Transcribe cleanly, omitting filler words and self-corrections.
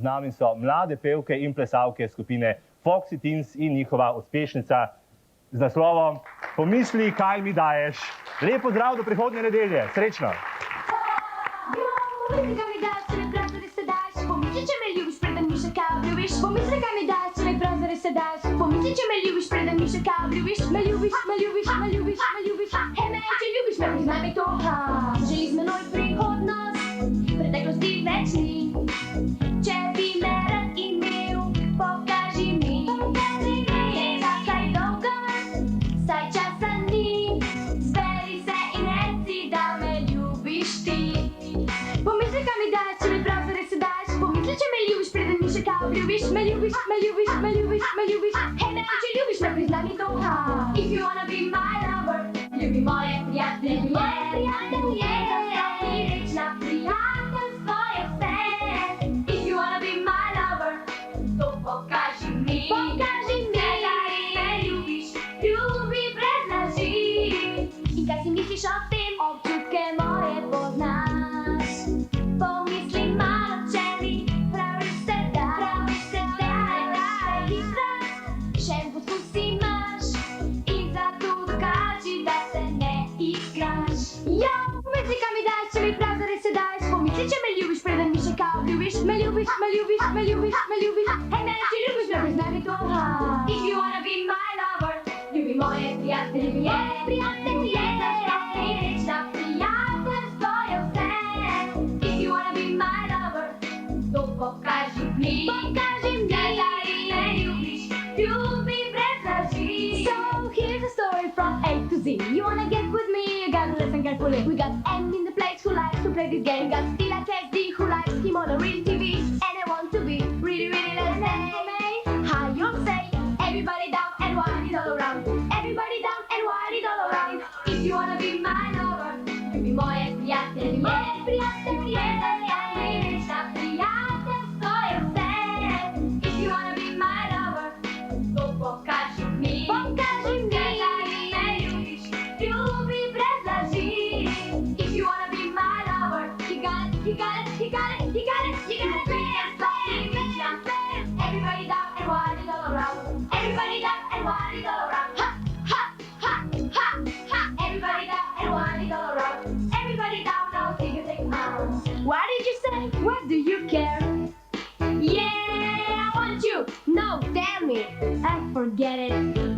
Z nami so mlade pevke in plesalke skupine Foxy Teens in njihova uspešnica z naslovom Pomisli, kaj mi daješ. Lep pozdrav do prihodnje nedelje. Srečno! Pomisli, kaj mi daješ, če me pravzaprav se daš. Pomisli, če me ljubiš, preden mi še kao ljubiš. Pomisli, kaj mi daješ, če me pravzaprav se daš. Pomisli, če me ljubiš, preden mi še kao ljubiš. Me ljubiš, me ljubiš, me ljubiš, me ljubiš. Hej, me, če ljubiš me, priznaj mi to. Želi z menoj prihodnost, preteklosti več ni. Če bi me rad imel, pokaži mi. Ne čakaj dolgo, saj časa ni. Zberi se in reci, da me ljubiš ti. Pomisli, kaj mi daješ, če me pravzaprav se daš. Pomisli, če me ljubiš, preden mi še kao ljubiš. Me ljubiš, me ljubiš, me ljubiš, me ljubiš. Hej, me, če ljubiš me, priznaj mi to. If you wanna be my lover, ljubi moje prijatelje. Rečna prijateljstvo je vse. If you wanna be my lover, to pokaži mi. Pokaži mi, da me ljubiš, ljubi brez laži. In kaj si misliš o tem, občutke moje poznaš. Pomisli malo, če mi praviš se da. Še en poskus imaš in zato dokaži, da se ne igraš. Jo, pomisli, kaj mi daješ, če mi pravzaprav se daš. Pomisli, če me ljubiš, preden mi še kao ljubiš. Me ljubiš, me ljubiš, me ljubiš, me ljubiš. Hej, me, če ljubiš me, priznaj mi to. If you wanna be my lover, ljubi moje prijatelje. Rečna prijateljstvo je vse. If you wanna be my lover, to pokaži mi. Pokaži mi, da me ljubiš, ljubi brez laži. So here's a story from A to Z. You wanna get with me, you gotta listen carefully. We got M in the place who likes to play this game. Got Stila KSD who likes him on a real TV. And I want to be really, really let's say. How you say, everybody down and wild it all around. Everybody down and wild it all around. If you wanna be my lover, ljubi moje prijatelje. Rečna prijateljstvo je vse. If you wanna be my lover, to pokaži mi. Pokaži mi, da me ljubiš, ljubi brez laži. If you wanna be my lover, you got it, you got it, you got it, you got it, you got it. Everybody down and wild it all around. Everybody down and wild it all around. Ha, ha, ha, ha, ha. Everybody down and wild it all around. Everybody down, now sing it, sing out. What did you say? What do you care? Yeah, I want you. No, tell me. I forget it.